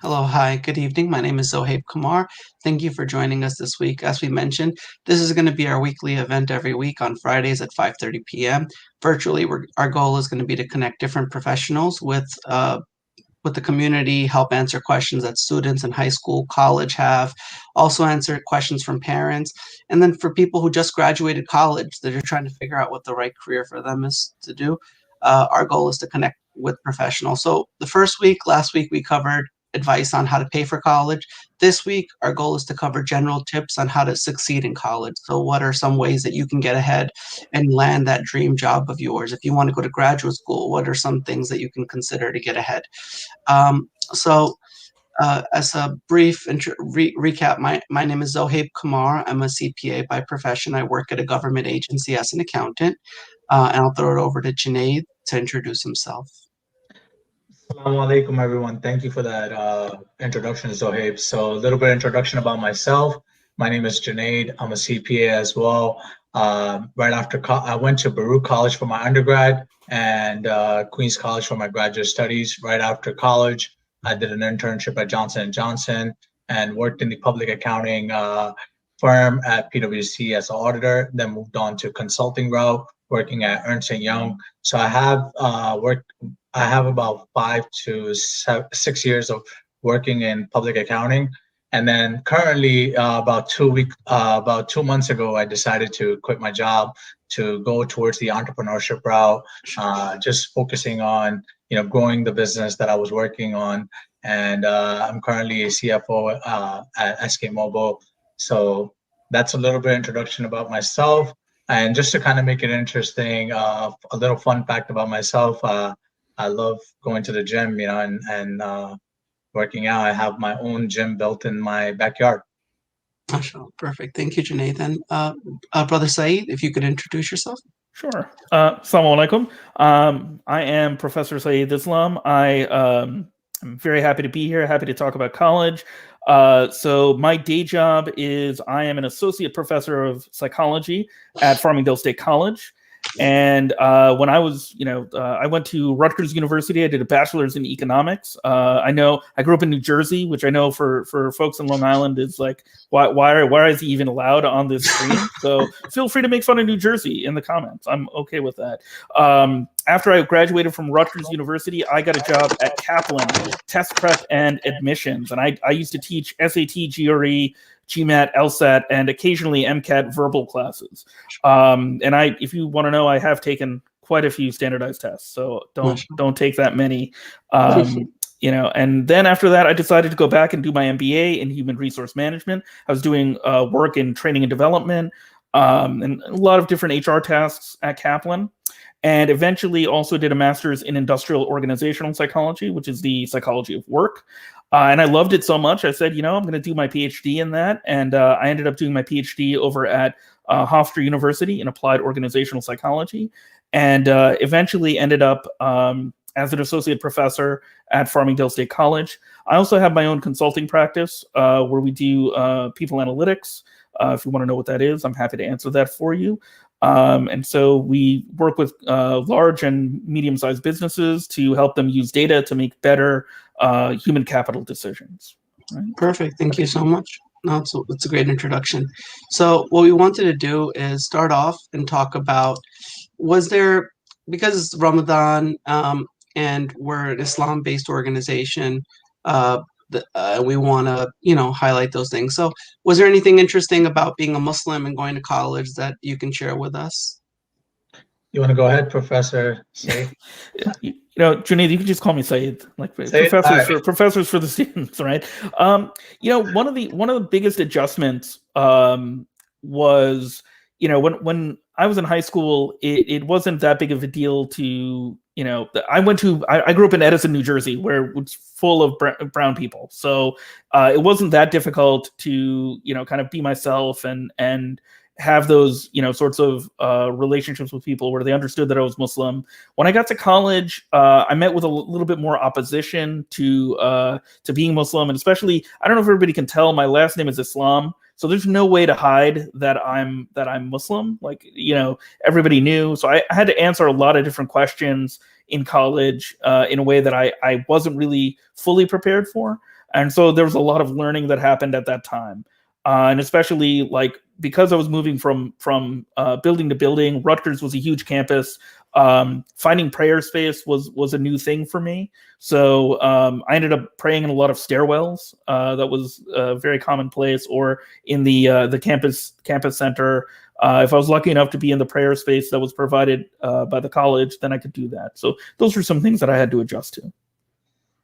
Hello, hi, good evening. My name is Zohaib Kumar. Thank you for joining us this week. As we mentioned, this is going to be our weekly event every week on Fridays at 5:30 p.m. Virtually, our goal is going to be to connect different professionals with the community, help answer questions that students in high school, college have, also answer questions from parents, and then for people who just graduated college that are trying to figure out what the right career for them is to do. Our goal is to connect with professionals. So last week we covered advice on how to pay for college. This week, our goal is to cover general tips on how to succeed in college. So, what are some ways that you can get ahead and land that dream job of yours? If you want to go to graduate school, what are some things that you can consider to get ahead? As a brief recap, my name is Zohaib Kumar. I'm a CPA by profession. I work at a government agency as an accountant. And I'll throw it over to Junaid to introduce himself. Assalamu alaikum, everyone. Thank you for that introduction, Zohaib. So, a little bit of introduction about myself. My name is Junaid. I'm a CPA as well. Right after I went to Baruch College for my undergrad and Queens College for my graduate studies. Right after college, I did an internship at Johnson and Johnson and worked in the public accounting firm at PwC as an auditor. Then moved on to consulting route, working at Ernst & Young. So I have worked. I have about 5 to 6 years of working in public accounting, and then currently about 2 months ago, I decided to quit my job to go towards the entrepreneurship route, just focusing on growing the business that I was working on, and I'm currently a CFO at SK Mobile. So that's a little bit introduction about myself, and just to kind of make it interesting, a little fun fact about myself. I love going to the gym, and working out. I have my own gym built in my backyard. Mashallah. Perfect. Thank you, Jonathan. Brother Saeed, if you could introduce yourself. Sure. Assalamu alaikum. I am Professor Saeed Islam. I'm very happy to be here, happy to talk about college. So my day job is I am an associate professor of psychology at Farmingdale State College. And when I was, I went to Rutgers University. I did a bachelor's in economics. I know I grew up in New Jersey, which I know for folks in Long Island is like, why is he even allowed on this screen? So feel free to make fun of New Jersey in the comments. I'm okay with that. After I graduated from Rutgers University, I got a job at Kaplan, test prep and admissions. And I used to teach SAT, GRE, GMAT, LSAT, and occasionally MCAT verbal classes. And if you want to know, I have taken quite a few standardized tests, so don't take that many. And then after that, I decided to go back and do my MBA in human resource management. I was doing work in training and development, and a lot of different HR tasks at Kaplan. And eventually also did a master's in industrial organizational psychology, which is the psychology of work. And I loved it so much, I said, I'm going to do my PhD in that. And I ended up doing my PhD over at Hofstra University in applied organizational psychology, and eventually ended up as an associate professor at Farmingdale State College. I also have my own consulting practice where we do people analytics. If you want to know what that is, I'm happy to answer that for you. And so we work with large and medium-sized businesses to help them use data to make better human capital decisions. Right? Perfect. Thank you so much. No, it's a great introduction. So what we wanted to do is start off and talk about, because it's Ramadan and we're an Islam-based organization, we want to, highlight those things. So was there anything interesting about being a Muslim and going to college that you can share with us? You want to go ahead, Professor Saeed? Junaid, you can just call me Saeed, like professors for the students, right? One of the biggest adjustments was, when I was in high school, it wasn't that big of a deal to, I grew up in Edison, New Jersey, where it's full of brown people. So it wasn't that difficult to, kind of be myself and have those, sorts of relationships with people where they understood that I was Muslim. When I got to college, I met with a little bit more opposition to being Muslim, and especially, I don't know if everybody can tell, my last name is Islam. So there's no way to hide that I'm Muslim. Like, everybody knew. So I had to answer a lot of different questions in college in a way that I wasn't really fully prepared for. And so there was a lot of learning that happened at that time. And especially like because I was moving from building to building, Rutgers was a huge campus. Finding prayer space was a new thing for me. So I ended up praying in a lot of stairwells. That was very commonplace, or in the campus center. If I was lucky enough to be in the prayer space that was provided by the college, then I could do that. So those were some things that I had to adjust to.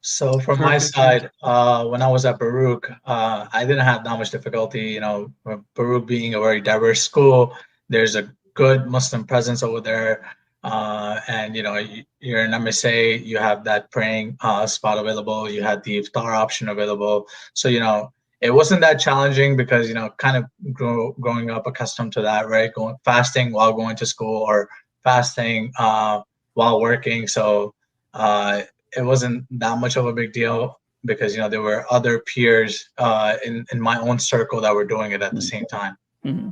So from my side, when I was at Baruch, I didn't have that much difficulty. You know, Baruch being a very diverse school, there's a good Muslim presence over there. And you know, you're in MSA, you have that praying spot available. You had the iftar option available. So you know, it wasn't that challenging because you know, kind of growing up accustomed to that, right? Going fasting while going to school, or fasting while working. So it wasn't that much of a big deal because you know there were other peers in my own circle that were doing it at the same time. Mm-hmm.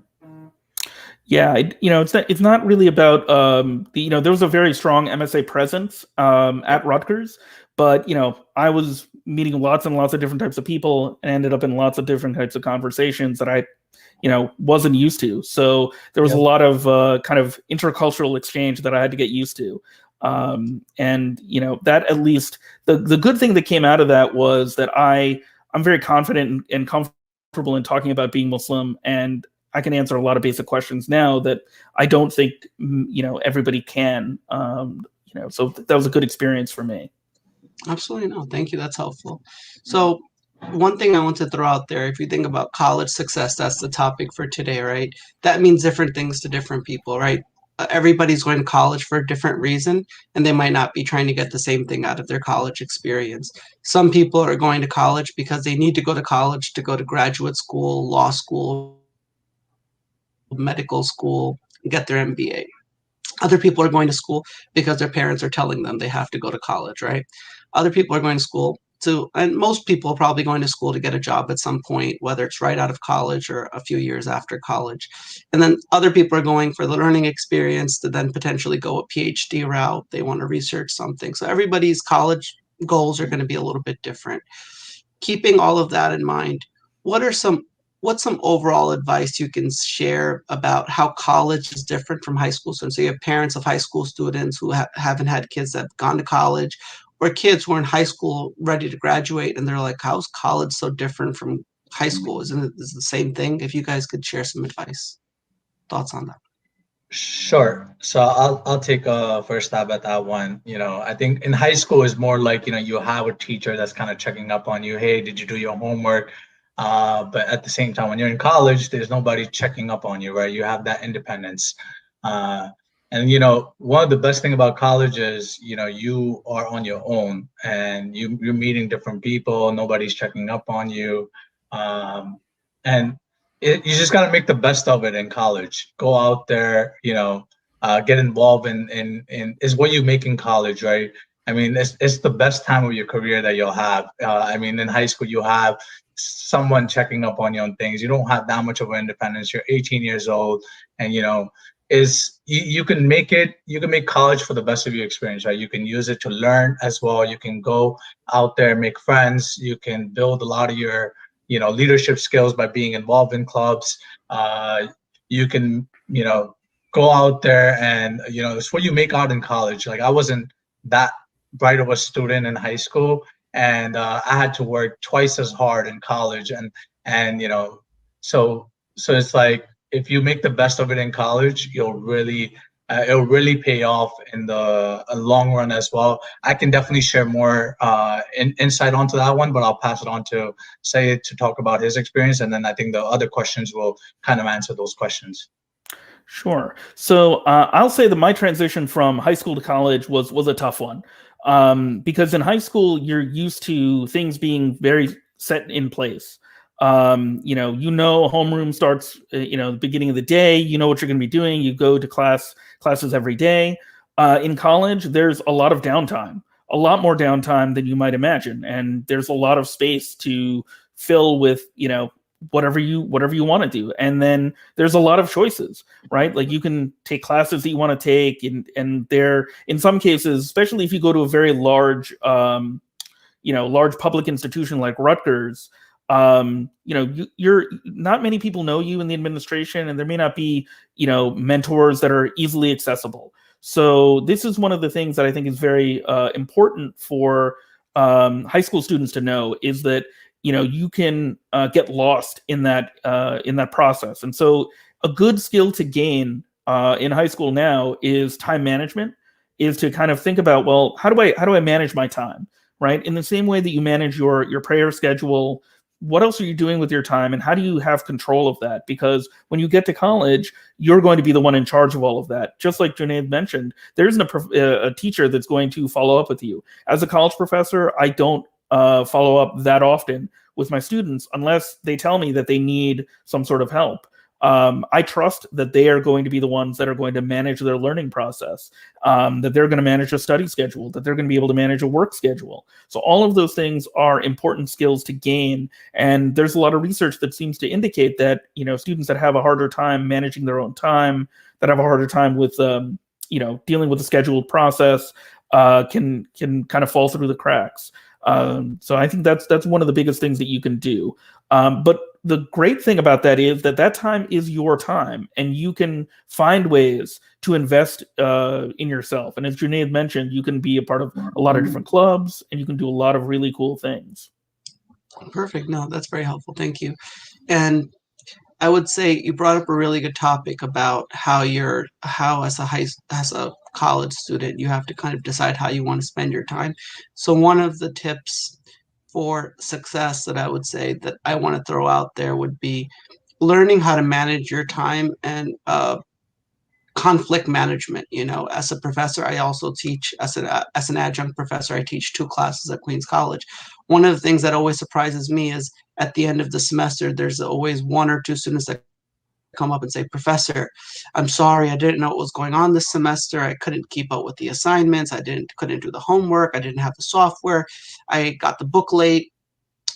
Yeah, it's not really about there was a very strong MSA presence at Rutgers, but you know I was meeting lots and lots of different types of people and ended up in lots of different types of conversations that I wasn't used to. So there was a lot of kind of intercultural exchange that I had to get used to. And you know that at least the good thing that came out of that was that I'm very confident and comfortable in talking about being Muslim, and I can answer a lot of basic questions now that I don't think everybody can. So that was a good experience for me. Absolutely. No, thank you. That's helpful. So one thing I want to throw out there, if you think about college success, that's the topic for today, right? That means different things to different people, right? Everybody's going to college for a different reason, and they might not be trying to get the same thing out of their college experience. Some people are going to college because they need to go to college to go to graduate school, law school, medical school, and get their MBA. Other people are going to school because their parents are telling them they have to go to college, right? Other people are going to school and most people are probably going to school to get a job at some point, whether it's right out of college or a few years after college. And then other people are going for the learning experience to then potentially go a PhD route. They want to research something. So everybody's college goals are going to be a little bit different. Keeping all of that in mind, what's some overall advice you can share about how college is different from high school? So you have parents of high school students who haven't had kids that have gone to college, or kids who are in high school ready to graduate, and they're like, how's college so different from high school? Isn't it the same thing? If you guys could share some advice, thoughts on that. Sure. So I'll take a first stab at that one. You know, I think in high school is more like, you know, you have a teacher that's kind of checking up on you. Hey, did you do your homework? But at the same time, when you're in college, there's nobody checking up on you, right? You have that independence. And, you know, one of the best thing about college is, you know, you are on your own and you're meeting different people. Nobody's checking up on you. And you just got to make the best of it in college. Go out there, you know, get involved in is what you make in college, right? I mean, it's the best time of your career that you'll have. I mean, in high school, you have someone checking up on you on things. You don't have that much of an independence. You're 18 years old, and you know, you can make college for the best of your experience, right? You can use it to learn as well. You can go out there, make friends. You can build a lot of your, you know, leadership skills by being involved in clubs. You can, you know, go out there and, you know, it's what you make out in college. Like I wasn't that bright of a student in high school, and I had to work twice as hard in college, and you know, so it's like if you make the best of it in college, it'll really pay off in the long run as well. I can definitely share more insight onto that one, but I'll pass it on to Syed to talk about his experience, and then I think the other questions will kind of answer those questions. Sure. So I'll say that my transition from high school to college was a tough one, because in high school you're used to things being very set in place. You know, homeroom starts, the beginning of the day. You know what you're going to be doing. You go to classes every day. In college, there's a lot of downtime, a lot more downtime than you might imagine, and there's a lot of space to fill with, you know, whatever you want to do. And then there's a lot of choices, right? Like you can take classes that you want to take, and there, in some cases, especially if you go to a very large large public institution like Rutgers, you're not many people know you in the administration, and there may not be, mentors that are easily accessible. So this is one of the things that I think is very important for high school students to know, is that you can get lost in that process. And so a good skill to gain in high school now is time management, is to kind of think about, well, how do I manage my time, right? In the same way that you manage your prayer schedule, what else are you doing with your time, and how do you have control of that? Because when you get to college, you're going to be the one in charge of all of that. Just like Junaid mentioned, there isn't a teacher that's going to follow up with you. As a college professor, I don't follow up that often with my students unless they tell me that they need some sort of help. I trust that they are going to be the ones that are going to manage their learning process, that they're going to manage a study schedule, that they're going to be able to manage a work schedule. So all of those things are important skills to gain. And there's a lot of research that seems to indicate that, students that have a harder time managing their own time, that have a harder time with, dealing with the scheduled process, can kind of fall through the cracks. So I think that's one of the biggest things that you can do. But the great thing about that is that time is your time, and you can find ways to invest in yourself. And as Junaid mentioned, you can be a part of a lot of different clubs, and you can do a lot of really cool things. Perfect. No, that's very helpful. Thank you. And I would say you brought up a really good topic about how as a college student, you have to kind of decide how you want to spend your time. So one of the tips for success that I would say that I want to throw out there would be learning how to manage your time and conflict management. As a professor, I also teach as an adjunct professor. I teach 2 classes at Queens College. One of the things that always surprises me is at the end of the semester, there's always 1 or 2 students that come up and say, "Professor, I'm sorry, I didn't know what was going on this semester. I couldn't keep up with the assignments. I couldn't do the homework. I didn't have the software. I got the book late.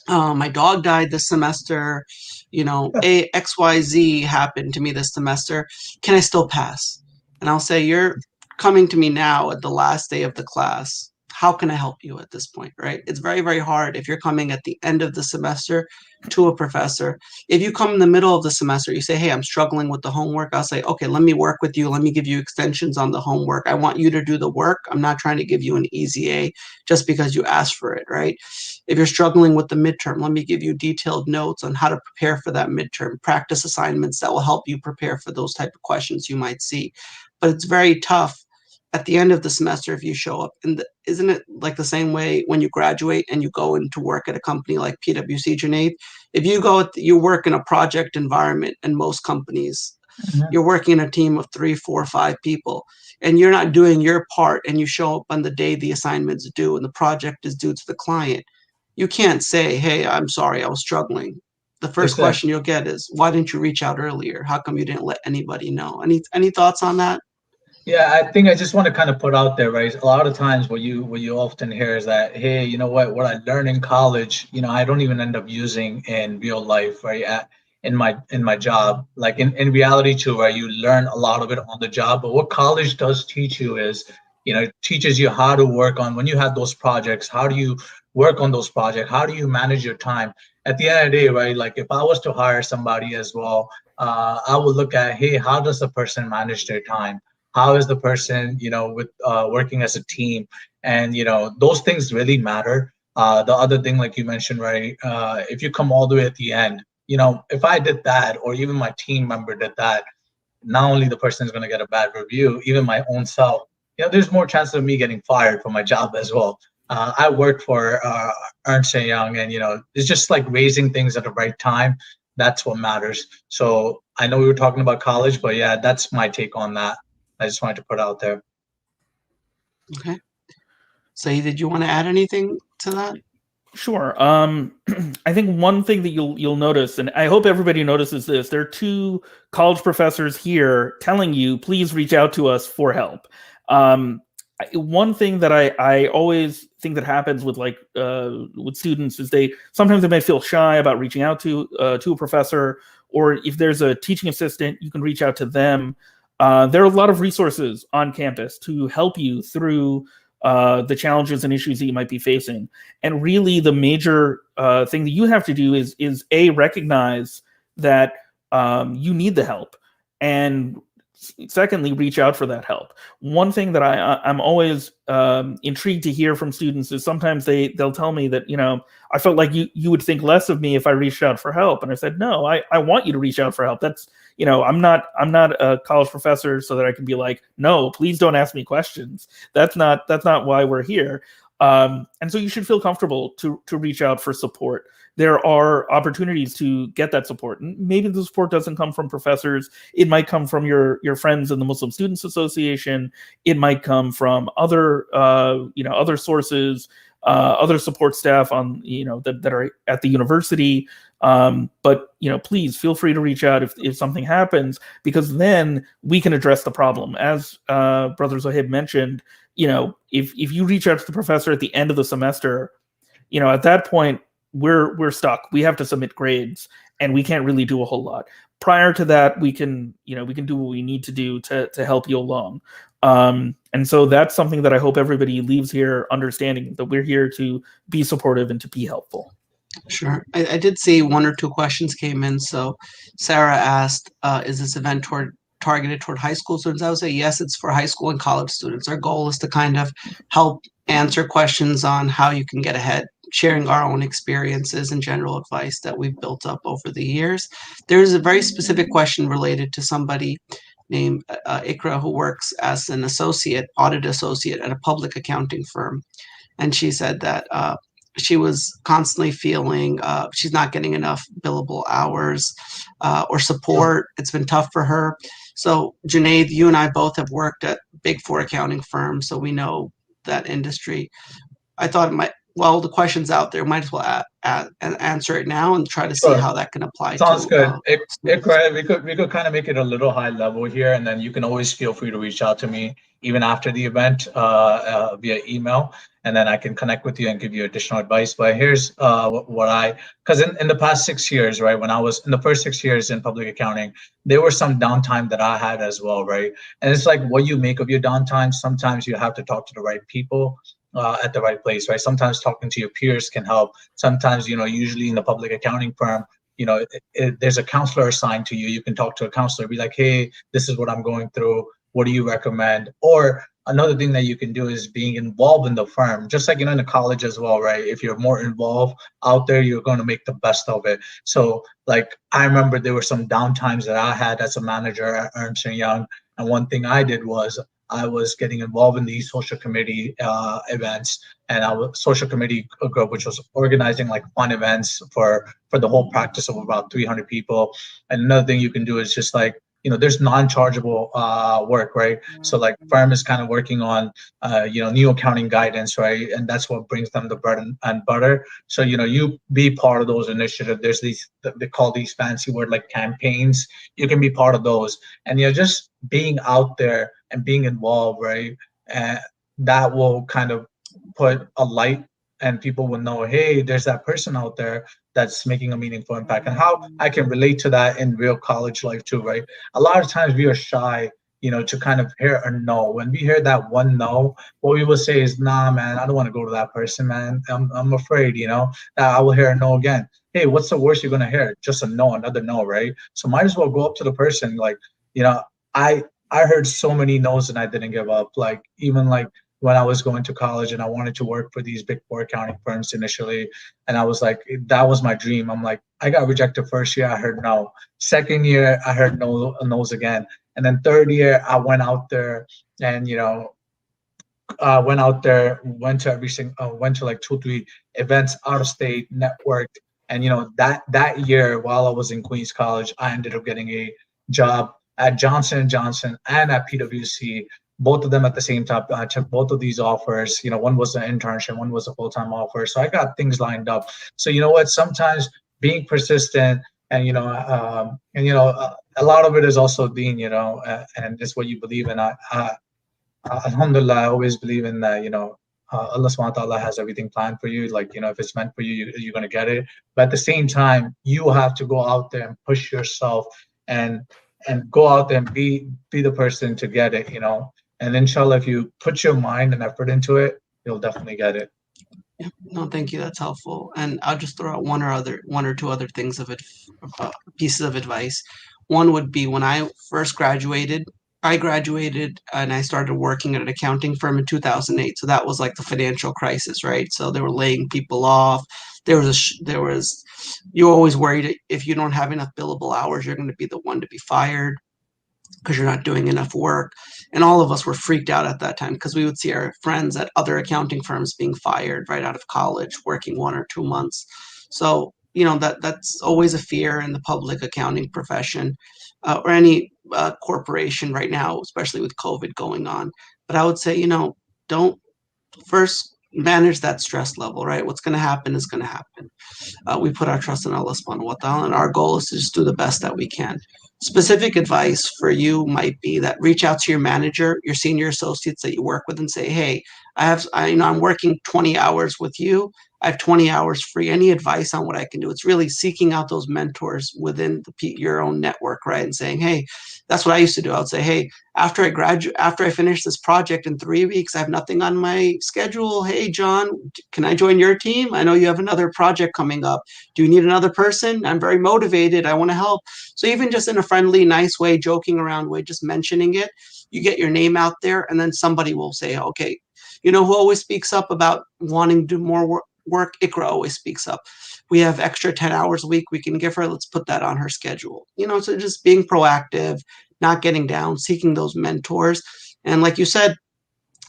My dog died this semester. XYZ happened to me this semester. Can I still pass?" And I'll say, "You're coming to me now at the last day of the class. How can I help you at this point?" Right? It's very, very hard if you're coming at the end of the semester to a professor. If you come in the middle of the semester, you say, "Hey, I'm struggling with the homework." I'll say, "Okay, let me work with you. Let me give you extensions on the homework. I want you to do the work. I'm not trying to give you an easy A just because you asked for it," right? If you're struggling with the midterm, let me give you detailed notes on how to prepare for that midterm, practice assignments that will help you prepare for those type of questions you might see. But it's very tough at the end of the semester if you show up. And isn't it like the same way when you graduate and you go into work at a company like PwC, Junaid? If you work in a project environment in most companies, you're working in a team of 3, 4, 5 people, and you're not doing your part, and you show up on the day the assignment's due and the project is due to the client. You can't say, "Hey, I'm sorry, I was struggling." The first question you'll get is, "Why didn't you reach out earlier? How come you didn't let anybody know?" Any thoughts on that? Yeah, I think I just want to kind of put out there, right? A lot of times what you often hear is that, "Hey, you know what I learned in college, I don't even end up using in real life, right? In my job." Like in reality too, right? You learn a lot of it on the job, but what college does teach you is, it teaches you how to work on, when you have those projects, how do you work on those projects? How do you manage your time? At the end of the day, right? Like if I was to hire somebody as well, I would look at, hey, how does the person manage their time? How is the person, with working as a team? And, those things really matter. The other thing, like you mentioned, right, if you come all the way at the end, if I did that, or even my team member did that, not only the person is going to get a bad review, even my own self, there's more chance of me getting fired from my job as well. I work for Ernst & Young, and, it's just like raising things at the right time. That's what matters. So I know we were talking about college, but yeah, that's my take on that. I just wanted to put out there. Okay. Saeed, did you want to add anything to that? Sure. I think one thing that you'll notice, and I hope everybody notices this, there are 2 college professors here telling you, please reach out to us for help. One thing that I always think that happens with with students is sometimes they may feel shy about reaching out to a professor, or if there's a teaching assistant, you can reach out to them. There are a lot of resources on campus to help you through the challenges and issues that you might be facing. And really, the major thing that you have to do is recognize that you need the help, and secondly, reach out for that help. One thing that I'm always intrigued to hear from students is sometimes they'll tell me that, I felt like you would think less of me if I reached out for help. And I said, no, I want you to reach out for help. That's, I'm not a college professor so that I can be like, no, please don't ask me questions. That's not why we're here. And so you should feel comfortable to reach out for support. There are opportunities to get that support. And maybe the support doesn't come from professors. It might come from your friends in the Muslim Students Association. It might come from other sources, other support staff on, that are at the university. But please feel free to reach out if something happens, because then we can address the problem. As Brother Zohaib mentioned, if you reach out to the professor at the end of the semester, at that point, we're stuck. We have to submit grades, and we can't really do a whole lot. Prior to that, we can do what we need to do to help you along. And so that's something that I hope everybody leaves here understanding, that we're here to be supportive and to be helpful. Sure. I did see 1 or 2 questions came in. So Sarah asked, is this event targeted toward high school students? I would say yes, it's for high school and college students. Our goal is to kind of help answer questions on how you can get ahead, sharing our own experiences and general advice that we've built up over the years. There's a very specific question related to somebody named Ikra, who works as an audit associate at a public accounting firm. And she said that she was constantly feeling she's not getting enough billable hours or support. It's been tough for her. So Junaid, you and I both have worked at Big Four accounting firms, so we know that industry. I thought the question's out there, might as well answer it now and try to see how that can apply. Sounds good. Ikra, we could kind of make it a little high level here, and then you can always feel free to reach out to me even after the event via email, and then I can connect with you and give you additional advice. But here's because in the past 6 years, right, when I was in the first 6 years in public accounting, there were some downtime that I had as well, right? And it's like what you make of your downtime. Sometimes you have to talk to the right people at the right place, right? Sometimes talking to your peers can help. Sometimes, usually in the public accounting firm, there's a counselor assigned to you. You can talk to a counselor, be like, hey, this is what I'm going through. What do you recommend? Or another thing that you can do is being involved in the firm, just like, in the college as well, right? If you're more involved out there, you're going to make the best of it. So like, I remember there were some downtimes that I had as a manager at Ernst & Young. And one thing I did was I was getting involved in these social committee events, and our social committee group, which was organizing like fun events for the whole practice of about 300 people. And another thing you can do is just like, there's non-chargeable work, right? So like firm is kind of working on, new accounting guidance, right? And that's what brings them the bread and butter. So, you be part of those initiatives. There's these, they call these fancy word like campaigns. You can be part of those, and just being out there and being involved, right? And that will kind of put a light, and people will know, hey, there's that person out there that's making a meaningful impact. And how I can relate to that in real college life too, right? A lot of times we are shy, to kind of hear a no. When we hear that one no, what we will say is, nah, man, I don't want to go to that person, man. I'm afraid, that I will hear a no again. Hey, what's the worst you're going to hear? Just a no, another no, right? So might as well go up to the person. Like, I heard so many no's and I didn't give up. Like, even like when I was going to college and I wanted to work for these Big Four accounting firms initially. And I was like, that was my dream. I'm like, I got rejected first year, I heard no. Second year, I heard no's again. And then third year, I went out there and, went to like 2-3 events out of state, networked. And, that year while I was in Queens College, I ended up getting a job at Johnson & Johnson and at PwC, both of them at the same time. I took both of these offers. One was an internship, one was a full-time offer. So I got things lined up. So you know what? Sometimes being persistent and, a lot of it is also being, and it's what you believe in. Alhamdulillah, I always believe in that, Allah subhanahu wa ta'ala has everything planned for you. Like, if it's meant for you, you're going to get it. But at the same time, you have to go out there and push yourself and go out there and be the person to get it, And inshallah, if you put your mind and effort into it, you'll definitely get it. Yeah, no, thank you. That's helpful. And I'll just throw out one or two other things of it, pieces of advice. One would be when I first graduated. I graduated and I started working at an accounting firm in 2008. So that was like the financial crisis, right? So they were laying people off. You're always worried if you don't have enough billable hours, you're going to be the one to be fired because you're not doing enough work. And all of us were freaked out at that time because we would see our friends at other accounting firms being fired right out of college, working 1 or 2 months. So, that's always a fear in the public accounting profession, or any corporation right now, especially with COVID going on. But I would say, don't first manage that stress level, right? What's going to happen is going to happen. We put our trust in Allah subhanahu wa ta'ala, and our goal is to just do the best that we can. Specific advice for you might be that reach out to your manager, your senior associates that you work with, and say, "Hey, I'm working 20 hours with you. I have 20 hours free. Any advice on what I can do?" It's really seeking out those mentors within your own network, right? And saying, "Hey, that's what I used to do." I would say, "Hey, after I finish this project in 3 weeks, I have nothing on my schedule. Hey, John, can I join your team? I know you have another project coming up. Do you need another person? I'm very motivated. I want to help." So even just in a friendly, nice way, joking around way, just mentioning it, you get your name out there, and then somebody will say, "Okay, who always speaks up about wanting to do more work? Ikra always speaks up. We have extra 10 hours a week we can give her. Let's put that on her schedule." So just being proactive, not getting down, seeking those mentors. And like you said,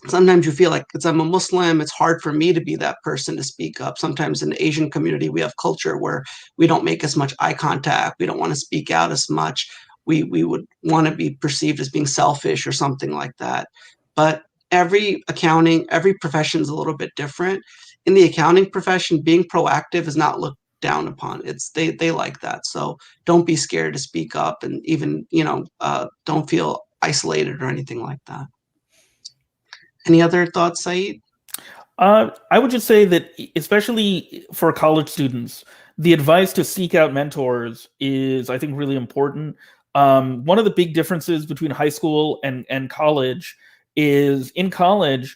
sometimes you feel like, because I'm a Muslim, it's hard for me to be that person to speak up. Sometimes in the Asian community, we have culture where we don't make as much eye contact. We don't want to speak out as much. We would want to be perceived as being selfish or something like that. But every profession is a little bit different. In the accounting profession, being proactive is not looked down upon. They like that. So don't be scared to speak up, and even, don't feel isolated or anything like that. Any other thoughts, Saeed? I would just say that, especially for college students, the advice to seek out mentors is, I think, really important. One of the big differences between high school and college is, in college,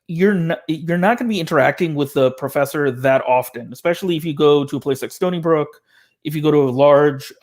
you're not going to be interacting with the professor that often, especially if you go to a place like Stony Brook. If you go to a large,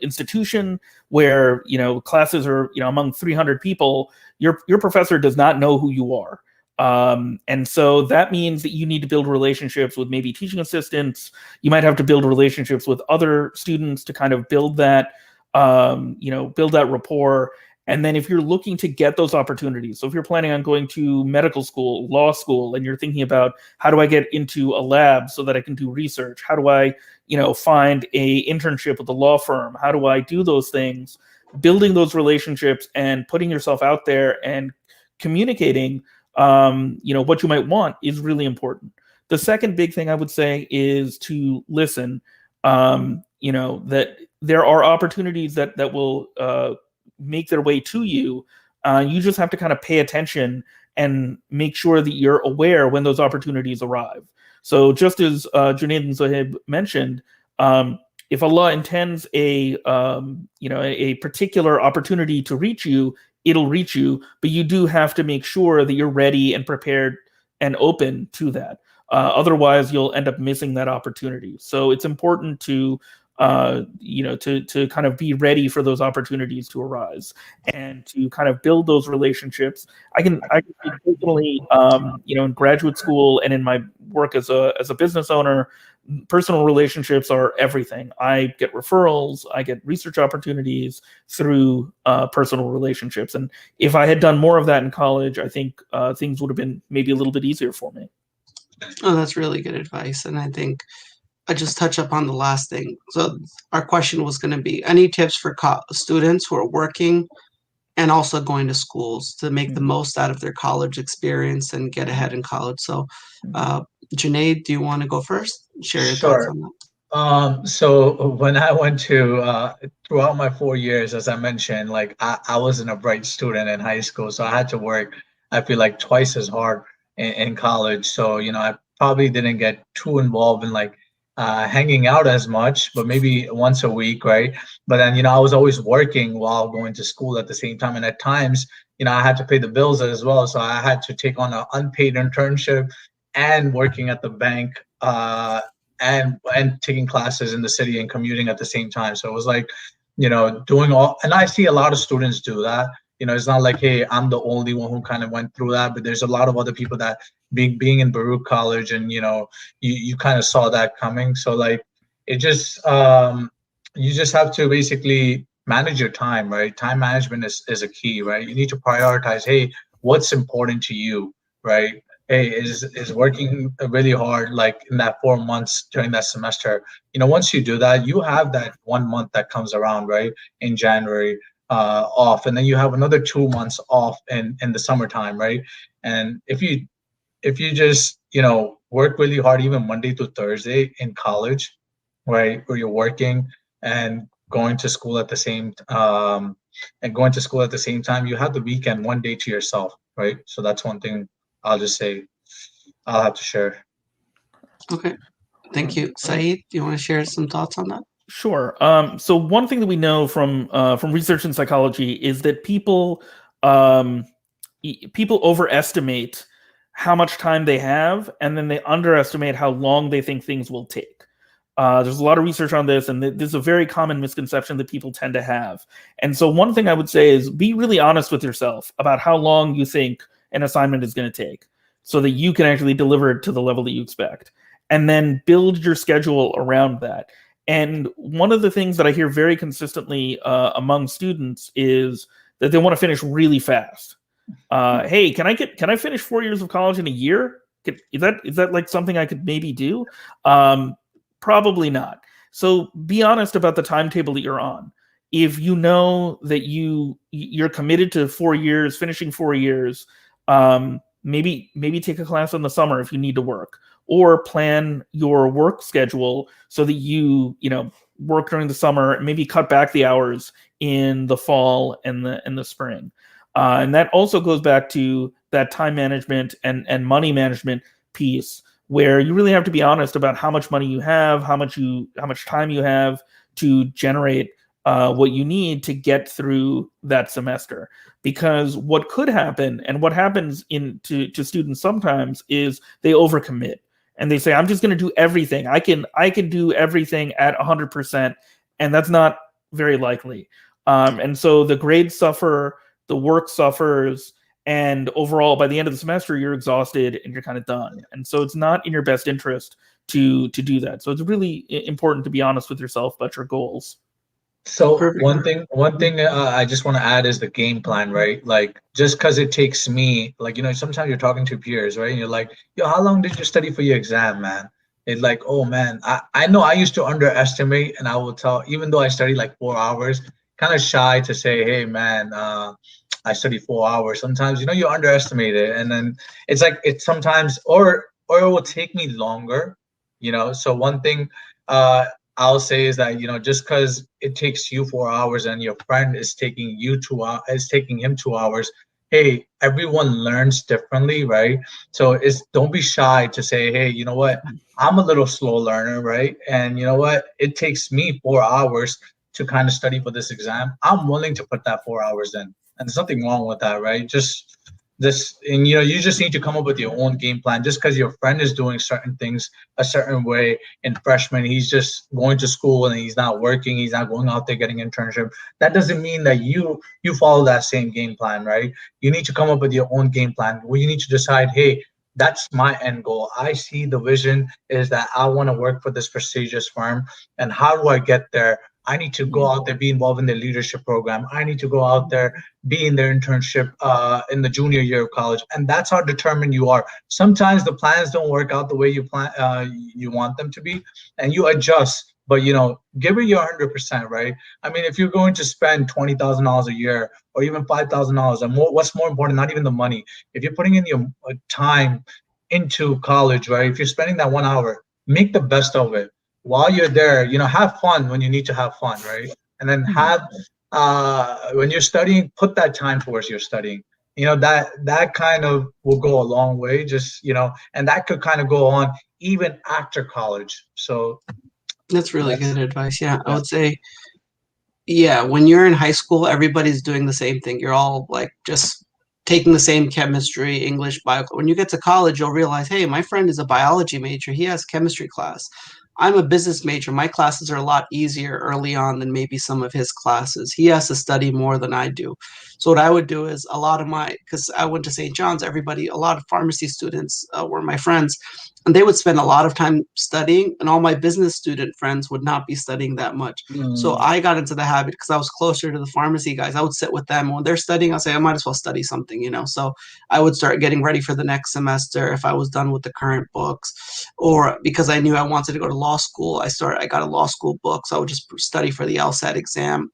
institution where classes are among 300 people, your professor does not know who you are, and so that means that you need to build relationships with maybe teaching assistants. You might have to build relationships with other students to kind of build that rapport. And then if you're looking to get those opportunities, so if you're planning on going to medical school, law school, and you're thinking about, how do I get into a lab so that I can do research? How do I, find a internship with a law firm? How do I do those things? Building those relationships and putting yourself out there and communicating, what you might want is really important. The second big thing I would say is to listen. That there are opportunities that will make their way to you. You just have to kind of pay attention and make sure that you're aware when those opportunities arrive. So just as Junaid and Zohaib mentioned, if Allah intends a particular opportunity to reach you, it'll reach you, but you do have to make sure that you're ready and prepared and open to that. Otherwise, you'll end up missing that opportunity. So it's important to to kind of be ready for those opportunities to arise and to kind of build those relationships. I can personally, in graduate school and in my work as a business owner, personal relationships are everything. I get referrals, I get research opportunities through personal relationships. And if I had done more of that in college, I think things would have been maybe a little bit easier for me. Oh, that's really good advice. And I think I just touch upon the last thing. So our question was going to be, any tips for students who are working and also going to schools to make the most out of their college experience and get ahead in college? So Junaid, do you want to go first? Share your thoughts on that. So when I went to, throughout my 4 years, as I mentioned, like I wasn't a bright student in high school, so I had to work, I feel like, twice as hard in college. So, I probably didn't get too involved in like hanging out as much, but maybe once a week, right? But then, I was always working while going to school at the same time. And at times, I had to pay the bills as well. So I had to take on an unpaid internship and working at the bank, and taking classes in the city and commuting at the same time. So it was like, doing all, and I see a lot of students do that. It's not like, hey, I'm the only one who kind of went through that, but there's a lot of other people that being in Baruch College, and you kind of saw that coming. So like, it just you just have to basically manage your time, right? Time management is a key, right? You need to prioritize, hey, what's important to you, right? Hey, is working really hard, like in that 4 months during that semester. Once you do that, you have that 1 month that comes around, right, in January, off, and then you have another 2 months off in the summertime, right? And if you just work really hard, even Monday to Thursday in college, right, where you're working and going to school at the same time, you have the weekend, 1 day to yourself, right? So that's one thing I'll just say I'll have to share. Okay. Thank you. Saeed, do you want to share some thoughts on that? Sure. So one thing that we know from research in psychology is that people overestimate how much time they have, and then they underestimate how long they think things will take. There's a lot of research on this, and this is a very common misconception that people tend to have. And so one thing I would say is be really honest with yourself about how long you think an assignment is going to take, so that you can actually deliver it to the level that you expect. And then build your schedule around that. And one of the things that I hear very consistently among students is that they want to finish really fast. Hey, can I finish 4 years of college in a year? Is that like something I could maybe do? Probably not. So be honest about the timetable that you're on. If you know that you're committed to 4 years, finishing 4 years, maybe take a class in the summer if you need to work, or plan your work schedule so that you work during the summer and maybe cut back the hours in the fall and the spring. And that also goes back to that time management and money management piece, where you really have to be honest about how much money you have, how much time you have to generate what you need to get through that semester. Because what could happen, and what happens to students sometimes, is they overcommit and they say, I'm just going to do everything. I can do everything at 100%, and that's not very likely. And so the grades suffer, the work suffers, and overall, by the end of the semester, you're exhausted and you're kind of done. And so it's not in your best interest to do that. So it's really important to be honest with yourself about your goals. So one thing I just want to add is the game plan, right? Like, just because it takes me, like, sometimes you're talking to peers, right? And you're like, yo, how long did you study for your exam, man? It's like, oh man, I know I used to underestimate, and I will tell, even though I studied like 4 hours, kind of shy to say, hey man, I studied 4 hours. Sometimes, you underestimate it. And then it's like, it's sometimes, or it will take me longer, So one thing, I'll say is that, just because it takes you 4 hours and your friend is taking him 2 hours, hey, everyone learns differently, right? So don't be shy to say, hey, you know what, I'm a little slow learner, right? And you know what, it takes me 4 hours to kind of study for this exam. I'm willing to put that 4 hours in, and there's nothing wrong with that, right? And you just need to come up with your own game plan. Just because your friend is doing certain things a certain way in freshman, he's just going to school and he's not working, he's not going out there getting internship, that doesn't mean that you follow that same game plan, right? You need to come up with your own game plan where you need to decide, hey, that's my end goal. I see the vision is that I want to work for this prestigious firm, and how do I get there? I need to go out there, be involved in the leadership program. I need to go out there, be in their internship in the junior year of college. And that's how determined you are. Sometimes the plans don't work out the way you want them to be, and you adjust. But, give it your 100%, right? I mean, if you're going to spend $20,000 a year or even $5,000, and what's more important, not even the money, if you're putting in your time into college, right? If you're spending that 1 hour, make the best of it. While you're there, have fun when you need to have fun, right? And then when you're studying, put that time towards your studying. that kind of will go a long way, just, and that could kind of go on even after college. So That's really good advice. Yeah, I yeah. would say, yeah, when you're in high school, everybody's doing the same thing. You're all like just taking the same chemistry, English, bio. When you get to college, you'll realize, hey, my friend is a biology major. He has chemistry class. I'm a business major. My classes are a lot easier early on than maybe some of his classes. He has to study more than I do. So what I would do is because I went to St. John's, a lot of pharmacy students were my friends, and they would spend a lot of time studying, and all my business student friends would not be studying that much. So I got into the habit because I was closer to the pharmacy guys. I would sit with them when they're studying. I'll say, I might as well study something. So I would start getting ready for the next semester if I was done with the current books, or because I knew I wanted to go to law school. I got a law school book, so I would just study for the LSAT exam.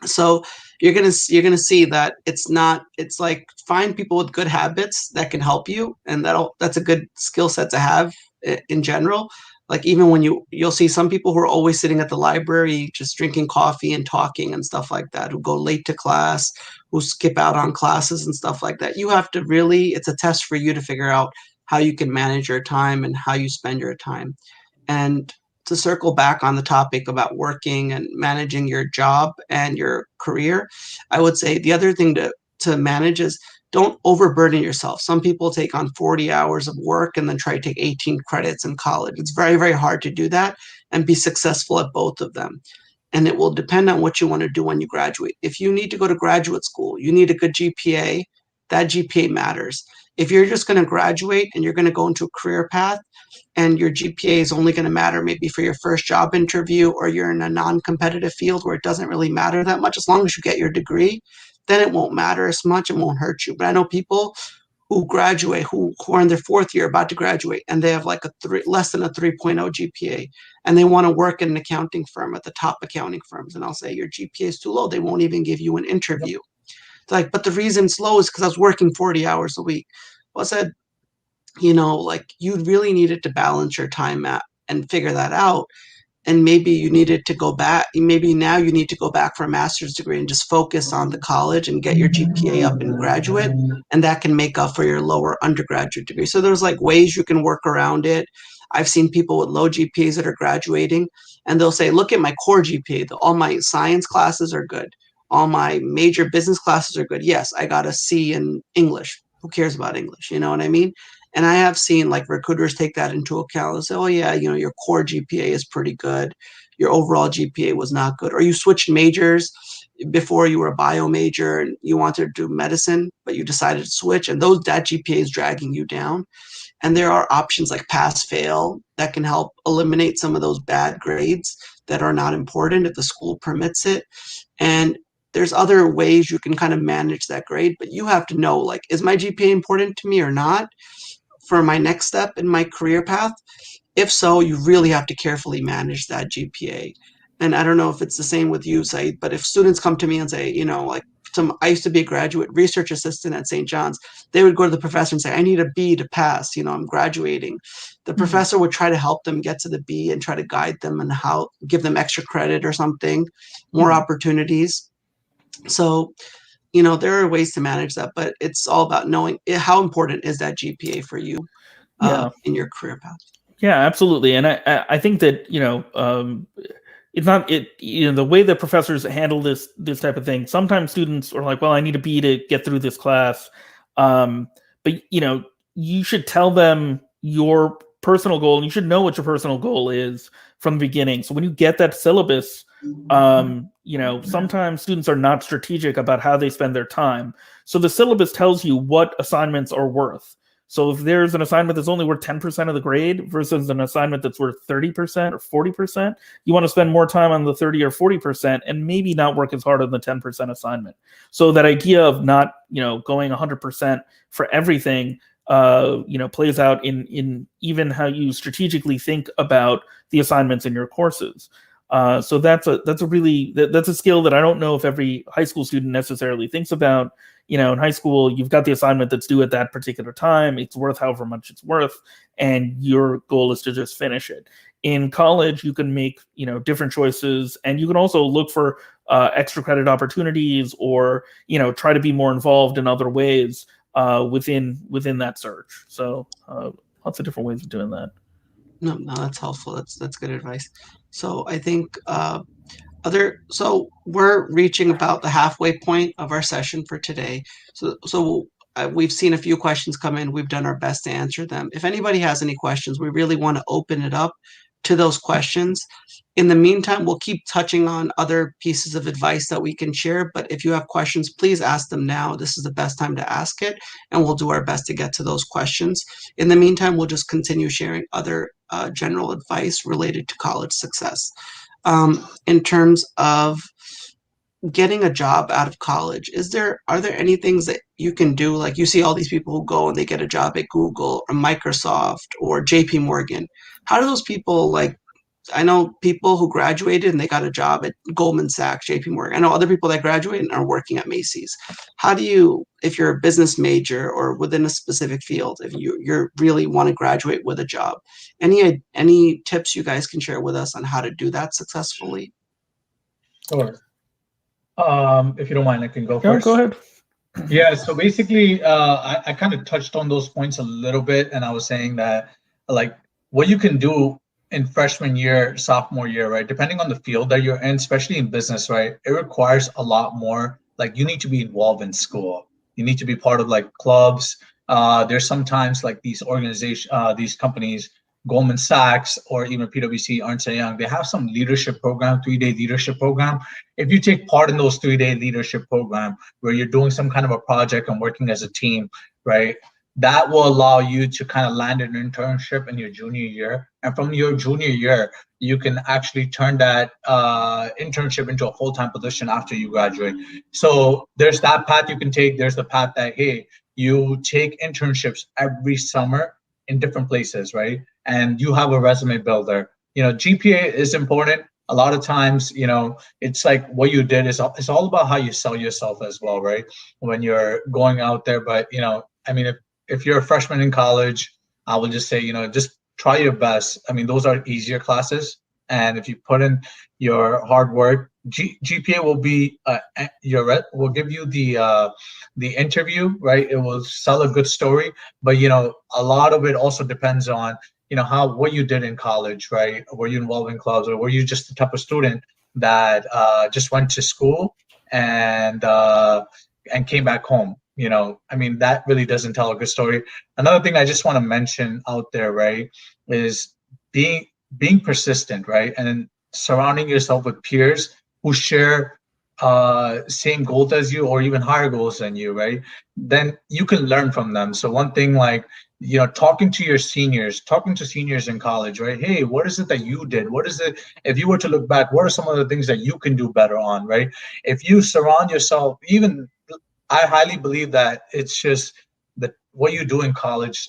So you're gonna see that it's like find people with good habits that can help you, and that's a good skill set to have in general. Like even when you'll see some people who are always sitting at the library just drinking coffee and talking and stuff like that, who go late to class, who skip out on classes and stuff like that. You have to really, it's a test for you to figure out how you can manage your time and how you spend your time. And to circle back on the topic about working and managing your job and your career, I would say the other thing to manage is don't overburden yourself. Some people take on 40 hours of work and then try to take 18 credits in college. It's very, very hard to do that and be successful at both of them. And it will depend on what you want to do when you graduate. If you need to go to graduate school, you need a good GPA. That GPA matters. If you're just going to graduate and you're going to go into a career path, and your GPA is only going to matter maybe for your first job interview, or you're in a non-competitive field where it doesn't really matter that much, as long as you get your degree, then it won't matter as much. It won't hurt you. But I know people who graduate, who are in their fourth year about to graduate, and they have like less than a 3.0 GPA, and they want to work in an accounting firm at the top accounting firms. And I'll say, your GPA is too low. They won't even give you an interview. It's like, but the reason it's low is because I was working 40 hours a week. Well, I said, like you really needed to balance your time and figure that out. And maybe you needed to go back. Maybe now you need to go back for a master's degree and just focus on the college and get your GPA up in graduate. And that can make up for your lower undergraduate degree. So there's like ways you can work around it. I've seen people with low GPAs that are graduating, and they'll say, look at my core GPA. All my science classes are good. All my major business classes are good. Yes, I got a C in English. Who cares about English? You know what I mean? And I have seen like recruiters take that into account and say, oh yeah, your core GPA is pretty good. Your overall GPA was not good. Or you switched majors before, you were a bio major and you wanted to do medicine, but you decided to switch, and that GPA is dragging you down. And there are options like pass fail that can help eliminate some of those bad grades that are not important if the school permits it. And there's other ways you can kind of manage that grade, but you have to know, like, is my GPA important to me or not for my next step in my career path? If so, you really have to carefully manage that GPA. And I don't know if it's the same with you, Said, but if students come to me and say, I used to be a graduate research assistant at St. John's, they would go to the professor and say, I need a B to pass, I'm graduating. The professor would try to help them get to the B and try to guide them and give them extra credit or something, more opportunities. So, there are ways to manage that, but it's all about knowing how important is that GPA for you in your career path. Yeah, absolutely. And I think that, it's not the way that professors handle this type of thing. Sometimes students are like, well, I need a B to get through this class. But you should tell them your personal goal, and you should know what your personal goal is from the beginning. So when you get that syllabus, sometimes students are not strategic about how they spend their time. So the syllabus tells you what assignments are worth. So if there's an assignment that's only worth 10% of the grade versus an assignment that's worth 30% or 40%, you want to spend more time on the 30 or 40% and maybe not work as hard on the 10% assignment. So that idea of not, going 100% for everything, plays out in even how you strategically think about the assignments in your courses. So that's a skill that I don't know if every high school student necessarily thinks about. In high school, you've got the assignment that's due at that particular time. It's worth however much it's worth, and your goal is to just finish it. In college, you can make, different choices, and you can also look for extra credit opportunities, or, try to be more involved in other ways within that search. So lots of different ways of doing that. No, that's helpful. That's good advice. So I think so we're reaching about the halfway point of our session for today. So we've seen a few questions come in. We've done our best to answer them. If anybody has any questions, we really want to open it up to those questions. In the meantime, we'll keep touching on other pieces of advice that we can share. But if you have questions, please ask them now. This is the best time to ask it, and we'll do our best to get to those questions. In the meantime, we'll just continue sharing other general advice related to college success. In terms of getting a job out of college, are there any things that you can do? Like, you see all these people who go and they get a job at Google or Microsoft or JP Morgan. How do those people, like, I know people who graduated and they got a job at Goldman Sachs, JP Morgan. I know other people that graduated and are working at Macy's. How do you, if you're a business major or within a specific field, if you really want to graduate with a job, any tips you guys can share with us on how to do that successfully? Sure. If you don't mind, I can go No, first. go ahead. Yeah, so basically, I kind of touched on those points a little bit, and I was saying that, like, what you can do in freshman year, sophomore year, right? Depending on the field that you're in, especially in business, right? It requires a lot more. Like, you need to be involved in school. You need to be part of like clubs. There's sometimes like these these companies, Goldman Sachs or even PwC, Ernst & Young, they have some leadership program, 3-day leadership program. If you take part in those 3-day leadership program where you're doing some kind of a project and working as a team, right? That will allow you to kind of land an internship in your junior year. And from your junior year, you can actually turn that internship into a full-time position after you graduate. So there's that path you can take. There's the path that, hey, you take internships every summer in different places, right? And you have a resume builder. GPA is important. A lot of times, it's like what you did it's all about how you sell yourself as well, right? When you're going out there. But, I mean, if you're a freshman in college, I will just say, just try your best. I mean, those are easier classes. And if you put in your hard work, GPA will be will give you the interview, right? It will sell a good story. But, a lot of it also depends on, what you did in college, right? Were you involved in clubs, or were you just the type of student that just went to school and came back home? I mean, that really doesn't tell a good story. Another thing I just want to mention out there, right, is being persistent, right? And then surrounding yourself with peers who share same goals as you or even higher goals than you, right? Then you can learn from them. So one thing, like, talking to seniors in college, right? Hey, what is it that you did? What is it, if you were to look back, what are some of the things that you can do better on, right? If you surround yourself, I highly believe that it's just that what you do in college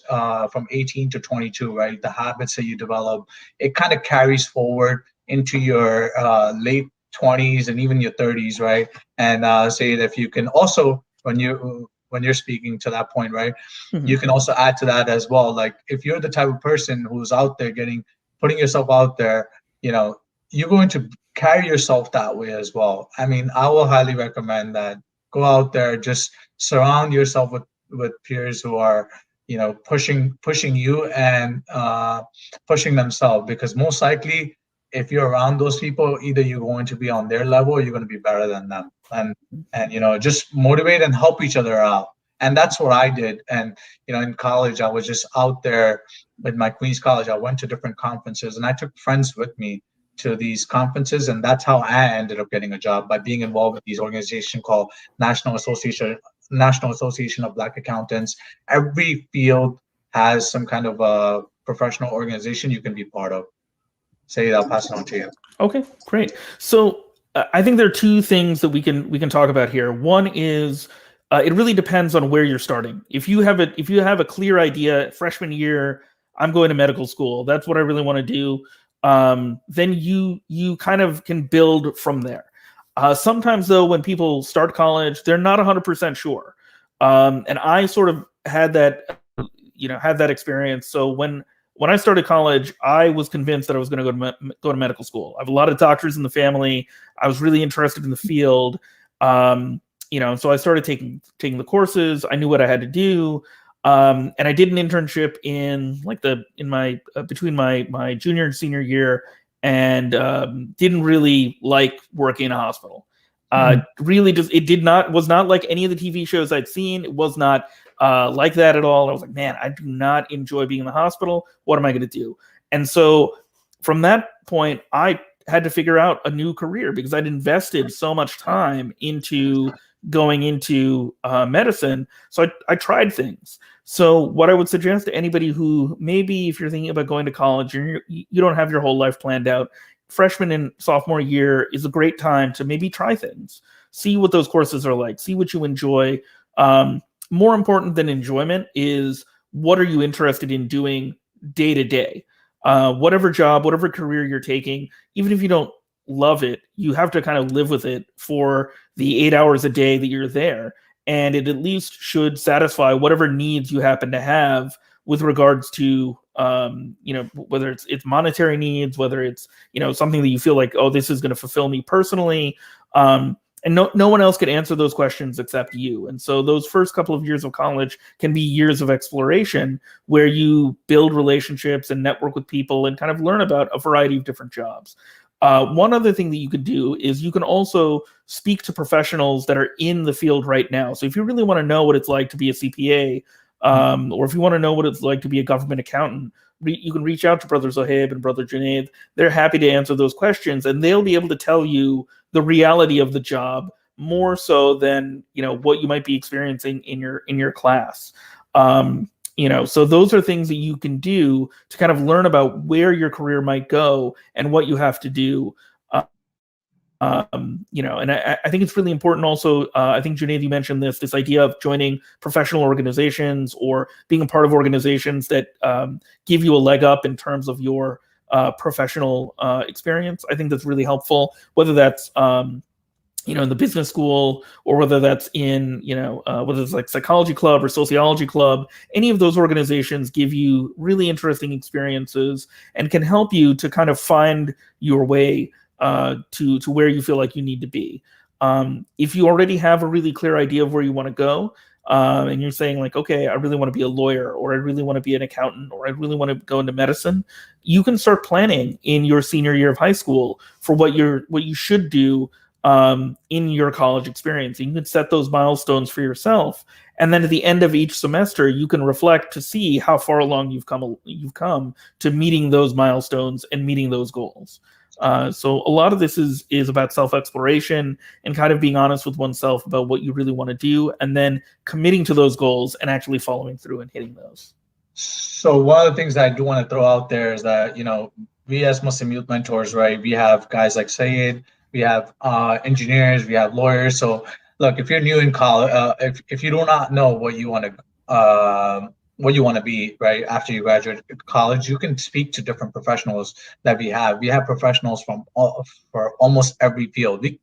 from 18 to 22, right? The habits that you develop, it kind of carries forward into your late 20s and even your 30s, right? And say that if you can also, when you're speaking to that point, right? Mm-hmm. You can also add to that as well. Like, if you're the type of person who's out there putting yourself out there, you're going to carry yourself that way as well. I mean, I will highly recommend that. Go out there, just surround yourself with peers who are, pushing you and pushing themselves, because most likely, if you're around those people, either you're going to be on their level or you're going to be better than them. And just motivate and help each other out. And that's what I did. And, in college, I was just out there with my Queens College. I went to different conferences and I took friends with me to these conferences. And that's how I ended up getting a job, by being involved with these organizations called National Association of Black Accountants. Every field has some kind of a professional organization you can be part of. Say, I'll pass it on to you. Okay, great. So I think there are two things that we can talk about here. One is it really depends on where you're starting. If you have a clear idea, freshman year, I'm going to medical school, that's what I really want to do. Then you kind of can build from there. Sometimes, though, when people start college, they're not 100% sure. And I sort of had that experience. So when when I started college, I was convinced that I was going to go to medical school. I have a lot of doctors in the family. I was really interested in the field. So I started taking the courses. I knew what I had to do. And I did an internship between my junior and senior year, and didn't really like working in a hospital. Really, was not like any of the TV shows I'd seen. It was not like that at all. I was like, man, I do not enjoy being in the hospital. What am I going to do? And so from that point, I had to figure out a new career because I'd invested so much time into going into medicine. So I tried things. So what I would suggest to anybody who maybe if you're thinking about going to college and you don't have your whole life planned out, freshman and sophomore year is a great time to maybe try things, see what those courses are like, see what you enjoy. More important than enjoyment is what are you interested in doing day to day? Whatever job, whatever career you're taking, even if you don't love it, you have to kind of live with it for the 8 hours a day that you're there. And it at least should satisfy whatever needs you happen to have with regards to, whether it's monetary needs, whether it's, something that you feel like, oh, this is going to fulfill me personally. And no one else could answer those questions except you. And so those first couple of years of college can be years of exploration where you build relationships and network with people and kind of learn about a variety of different jobs. One other thing that you could do is you can also speak to professionals that are in the field right now. So if you really want to know what it's like to be a CPA, or if you want to know what it's like to be a government accountant, you can reach out to Brother Zohaib and Brother Junaid. They're happy to answer those questions, and they'll be able to tell you the reality of the job more so than what you might be experiencing in your class. So those are things that you can do to kind of learn about where your career might go and what you have to do. And I think it's really important also, I think Junaid, you mentioned this idea of joining professional organizations or being a part of organizations that give you a leg up in terms of your professional experience. I think that's really helpful, whether that's in the business school, or whether that's in, whether it's like psychology club or sociology club. Any of those organizations give you really interesting experiences and can help you to kind of find your way to where you feel like you need to be. If you already have a really clear idea of where you want to go, and you're saying like, okay, I really want to be a lawyer, or I really want to be an accountant, or I really want to go into medicine, you can start planning in your senior year of high school for what you should do in your college experience. You can set those milestones for yourself, and then at the end of each semester, you can reflect to see how far along you've come to meeting those milestones and meeting those goals. So a lot of this is about self-exploration and kind of being honest with oneself about what you really want to do, and then committing to those goals and actually following through and hitting those. So one of the things that I do want to throw out there is that, we as Muslim Youth Mentors, right, we have guys like Sayed, we have engineers, we have lawyers. So look, if you're new in college, if you do not know what you want to be, right, after you graduate college, you can speak to different professionals that we have. We have professionals for almost every field. We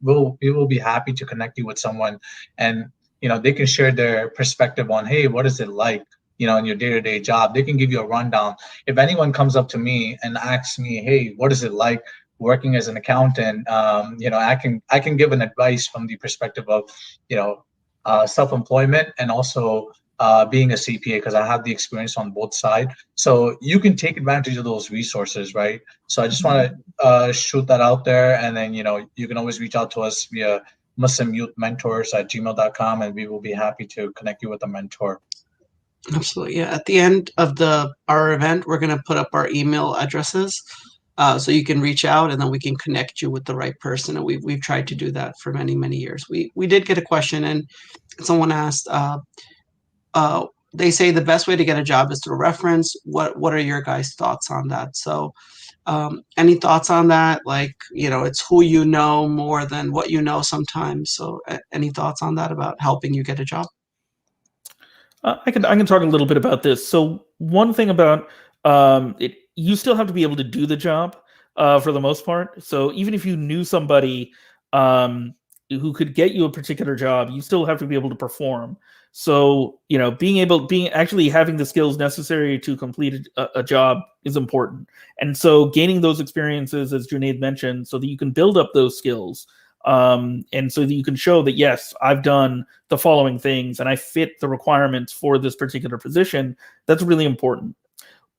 will be happy to connect you with someone, and they can share their perspective on, hey, what is it like, in your day-to-day job. They can give you a rundown. If anyone comes up to me and asks me, hey, what is it like working as an accountant, I can give an advice from the perspective of self-employment and also being a CPA, because I have the experience on both sides. So you can take advantage of those resources, right? So I just want to shoot that out there, and then you can always reach out to us via muslimyouthmentors@gmail.com, and we will be happy to connect you with a mentor. Absolutely. Yeah. At the end of our event, we're going to put up our email addresses. So you can reach out, and then we can connect you with the right person. And we've tried to do that for many, many years. We did get a question, and someone asked, they say the best way to get a job is through reference. What are your guys' thoughts on that? So any thoughts on that? Like, it's who you know more than what you know sometimes. So any thoughts on that about helping you get a job? I can talk a little bit about this. So one thing about it, you still have to be able to do the job for the most part. So even if you knew somebody who could get you a particular job, you still have to be able to perform. So, being actually having the skills necessary to complete a job is important. And so gaining those experiences, as Junaid mentioned, so that you can build up those skills, and so that you can show that, yes, I've done the following things and I fit the requirements for this particular position, that's really important.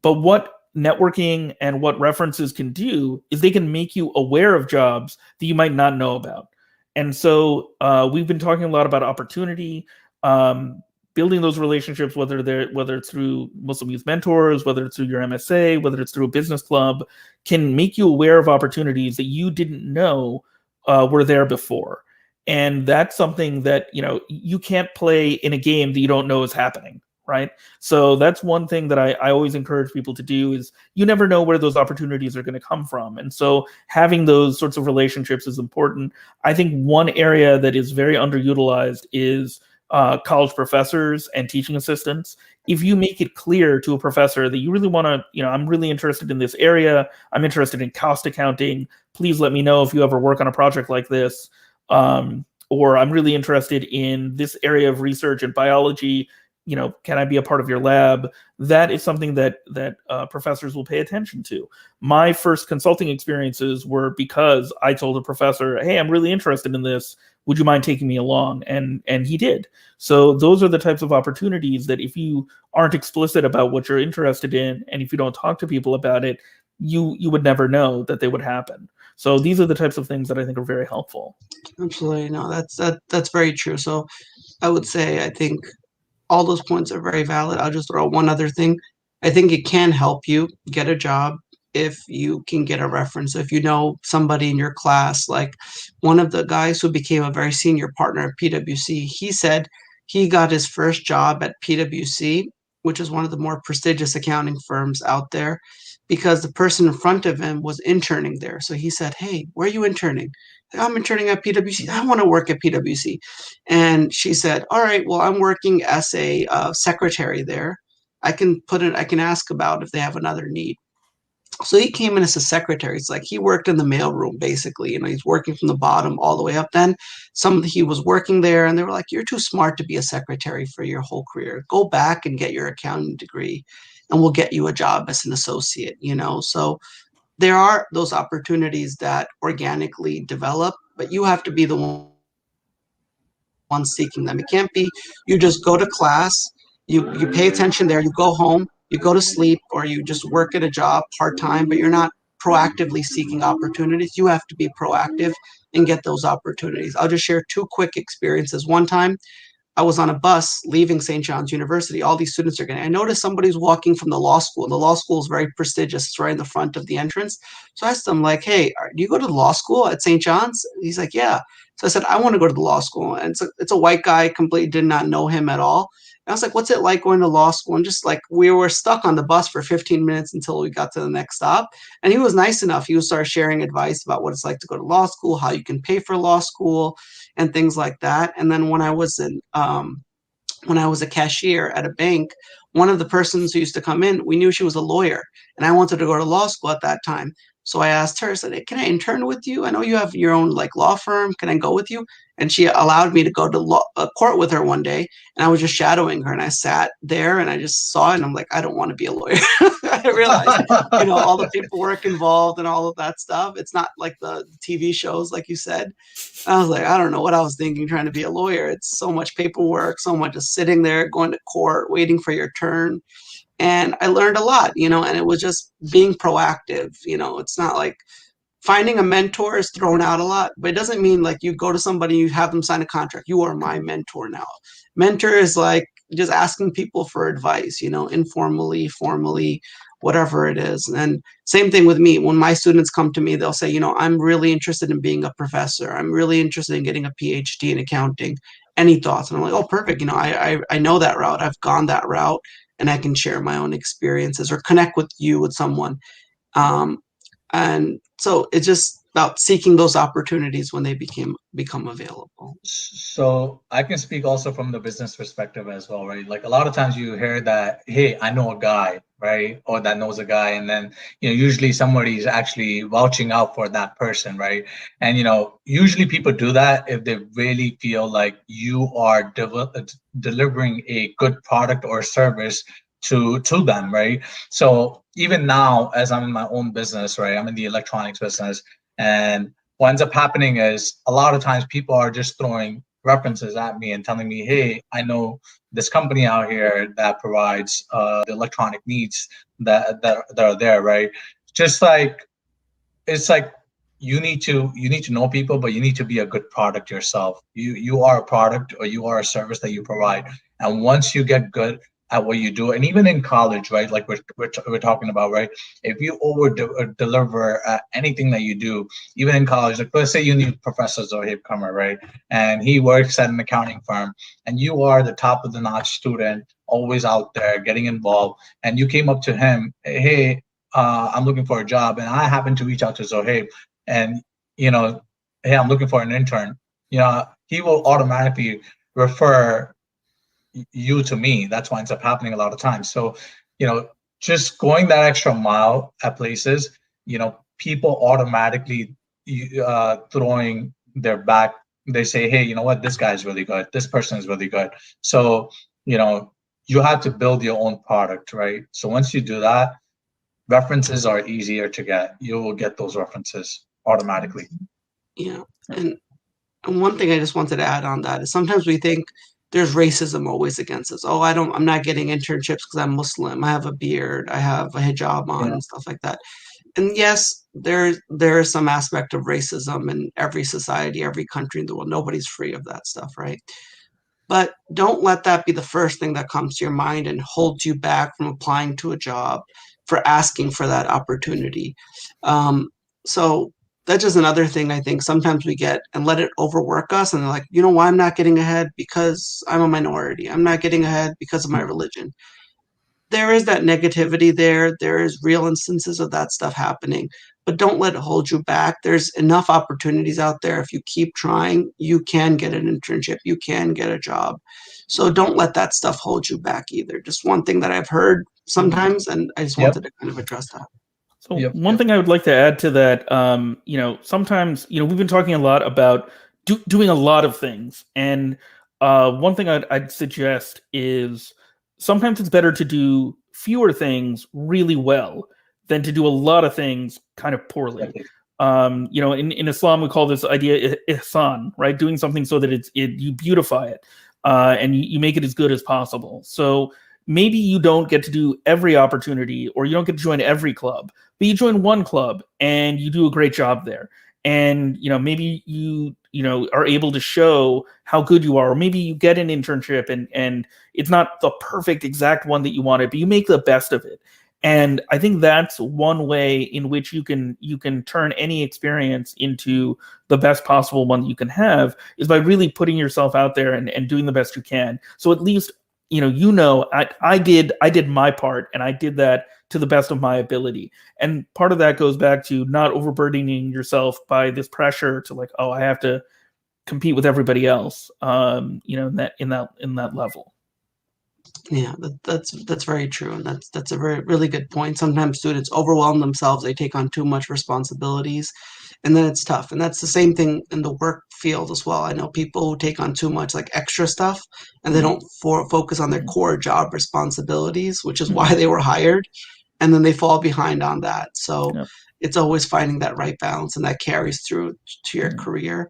But what networking and what references can do is they can make you aware of jobs that you might not know about. And so we've been talking a lot about opportunity, building those relationships, whether it's through Muslim Youth Mentors, whether it's through your MSA, whether it's through a business club, can make you aware of opportunities that you didn't know were there before. And that's something that you can't play in a game that you don't know is happening. Right. So that's one thing that I always encourage people to do is you never know where those opportunities are going to come from. And so having those sorts of relationships is important. I think one area that is very underutilized is college professors and teaching assistants. If you make it clear to a professor that you really want to, I'm really interested in this area, I'm interested in cost accounting, please let me know if you ever work on a project like this. Or I'm really interested in this area of research in biology. Can I be a part of your lab? That is something that professors will pay attention to. My first consulting experiences were because I told a professor, hey, I'm really interested in this. Would you mind taking me along? And he did. So those are the types of opportunities that if you aren't explicit about what you're interested in, and if you don't talk to people about it, you would never know that they would happen. So these are the types of things that I think are very helpful. Absolutely. No, that's very true. So I would say, I think all those points are very valid. I'll just throw out one other thing. I think it can help you get a job if you can get a reference. If you know somebody in your class, like one of the guys who became a very senior partner at PwC, he said he got his first job at PwC, which is one of the more prestigious accounting firms out there, because the person in front of him was interning there. So he said, hey, where are you interning? I'm interning at PwC. I want to work at PwC. And she said, all right, well, I'm working as a secretary there. I can ask about if they have another need. So he came in as a secretary. It's like he worked in the mailroom, basically. He's working from the bottom all the way up. Then he was working there, and they were like, you're too smart to be a secretary for your whole career. Go back and get your accounting degree, and we'll get you a job as an associate, So there are those opportunities that organically develop, but you have to be the one seeking them. It can't be you just go to class, you pay attention there, you go home, you go to sleep, or you just work at a job part-time, but you're not proactively seeking opportunities. You have to be proactive and get those opportunities. I'll just share two quick experiences. One time, I was on a bus leaving St. John's University. All these students are getting, I noticed somebody's walking from the law school. The law school is very prestigious. It's right in the front of the entrance. So I asked them, like, hey, do you go to the law school at St. John's? He's like, yeah. So I said, I want to go to the law school. And it's a white guy, completely did not know him at all. And I was like, what's it like going to law school? And just like, we were stuck on the bus for 15 minutes until we got to the next stop. And he was nice enough. He would start sharing advice about what it's like to go to law school, how you can pay for law school, and things like that. And then when I was a cashier at a bank, one of the persons who used to come in, we knew she was a lawyer, and I wanted to go to law school at that time. So I asked her, I said, hey, can I intern with you? I know you have your own law firm. Can I go with you? And she allowed me to go to court with her one day, and I was just shadowing her, and I sat there and I just saw it, and I'm like, I don't want to be a lawyer. I realized, all the paperwork involved and all of that stuff. It's not like the TV shows, like you said. I was like, I don't know what I was thinking trying to be a lawyer. It's so much paperwork, so much just sitting there, going to court, waiting for your turn. And I learned a lot, and it was just being proactive. It's not like finding a mentor is thrown out a lot, but it doesn't mean like you go to somebody, you have them sign a contract. You are my mentor now. Mentor is like just asking people for advice, informally, formally, whatever it is. And same thing with me. When my students come to me, they'll say, I'm really interested in being a professor. I'm really interested in getting a PhD in accounting. Any thoughts? And I'm like, oh, perfect. I know that route. I've gone that route, and I can share my own experiences or connect with someone. And so it's just about seeking those opportunities when they become available. So I can speak also from the business perspective as well, right? Like a lot of times you hear that, hey, I know a guy, right? Or that knows a guy. And then, usually somebody is actually vouching out for that person, right? And, usually people do that if they really feel like you are delivering a good product or service to them, right? So even now, as I'm in my own business, right? I'm in the electronics business, and what ends up happening is a lot of times people are just throwing references at me and telling me, hey, I know this company out here that provides the electronic needs that are there, right? Just like, it's like you need to know people, but you need to be a good product yourself. You are a product, or you are a service that you provide. And once you get good at what you do, and even in college, right, like we're talking about, right, if you deliver anything that you do, even in college, like let's say you need Professor Zohaib Qamar, right, and he works at an accounting firm, and you are the top of the notch student, always out there getting involved, and you came up to him, hey, I'm looking for a job, and I happen to reach out to Zohaib, and hey, I'm looking for an intern. He will automatically refer you to me. That's what ends up happening a lot of times. So, just going that extra mile at places, people automatically throwing their back. They say, hey, you know what? This guy is really good. This person is really good. So, you have to build your own product, right? So once you do that, references are easier to get. You will get those references automatically. Yeah. And one thing I just wanted to add on that is sometimes we think there's racism always against us. Oh, I'm not getting internships because I'm Muslim. I have a beard. I have a hijab on Yeah. and stuff like that. And yes, there is some aspect of racism in every society, every country in the world. Nobody's free of that stuff, right? But don't let that be the first thing that comes to your mind and holds you back from applying to a job, for asking for that opportunity. So that's just another thing I think sometimes we get and let it overwork us. And they're like, you know why I'm not getting ahead? Because I'm a minority. I'm not getting ahead because of my religion. There is that negativity there. There is real instances of that stuff happening, but don't let it hold you back. There's enough opportunities out there. If you keep trying, you can get an internship, you can get a job. So don't let that stuff hold you back either. Just one thing that I've heard sometimes, and I just wanted to kind of address that. So one thing I would like to add to that, sometimes, we've been talking a lot about doing a lot of things. And one thing I'd suggest is sometimes it's better to do fewer things really well than to do a lot of things kind of poorly. In Islam, we call this idea ihsan, right? Doing something so that you beautify it and you make it as good as possible. So maybe you don't get to do every opportunity, or you don't get to join every club, but you join one club and you do a great job there. And, maybe you are able to show how good you are, or maybe you get an internship and it's not the perfect exact one that you wanted, but you make the best of it. And I think that's one way in which you can turn any experience into the best possible one that you can have, is by really putting yourself out there and doing the best you can. So at least, I did my part, and I did that to the best of my ability. And part of that goes back to not overburdening yourself by this pressure to like, oh, I have to compete with everybody else, in that level. Yeah, that's very true, and that's a really good point. Sometimes students overwhelm themselves; they take on too much responsibilities, and then it's tough. And that's the same thing in the work field as well. I know people who take on too much like extra stuff, and they don't focus on their core job responsibilities, which is why they were hired, and then they fall behind on that. So it's always finding that right balance, and that carries through to your career.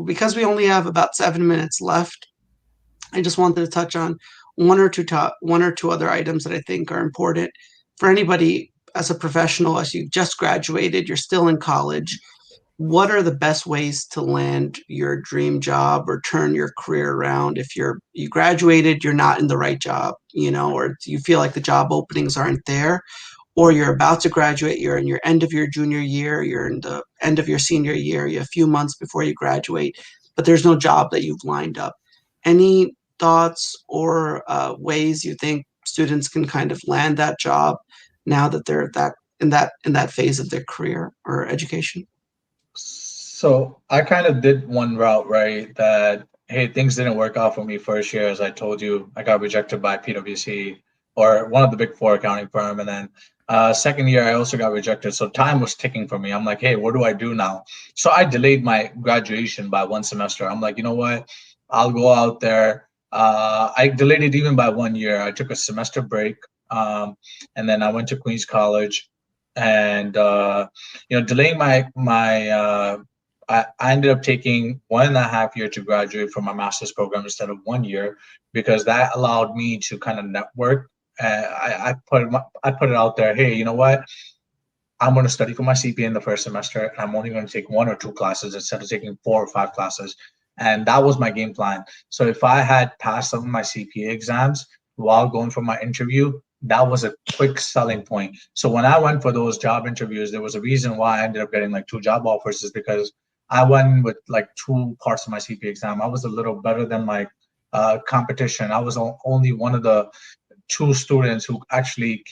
Because we only have about 7 minutes left, I just wanted to touch on one or two other items that I think are important for anybody as a professional. As you just graduated, you're still in college. What are the best ways to land your dream job or turn your career around? If you graduated, you're not in the right job, or you feel like the job openings aren't there, or you're about to graduate, you're in your end of your junior year, you're in the end of your senior year, you're a few months before you graduate, but there's no job that you've lined up. Any thoughts or ways you think students can kind of land that job now that they're in that phase of their career or education? So I kind of did one route, right? That, hey, things didn't work out for me first year. As I told you, I got rejected by PwC, or one of the big four accounting firm. And then second year, I also got rejected. So time was ticking for me. I'm like, hey, what do I do now? So I delayed my graduation by one semester. I'm like, you know what? I'll go out there. I delayed it even by 1 year. I took a semester break. And then I went to Queens College, and delaying I ended up taking 1.5 years to graduate from my master's program instead of 1 year, because that allowed me to kind of network. I put it out there. Hey, you know what? I'm going to study for my CPA in the first semester, and I'm only going to take 1 or 2 classes instead of taking 4 or 5 classes. And that was my game plan. So if I had passed some of my CPA exams while going for my interview, that was a quick selling point. So when I went for those job interviews, there was a reason why I ended up getting like 2 job offers, is because I went with like 2 parts of my CPA exam. I was a little better than my competition. I was only one of the 2 students who actually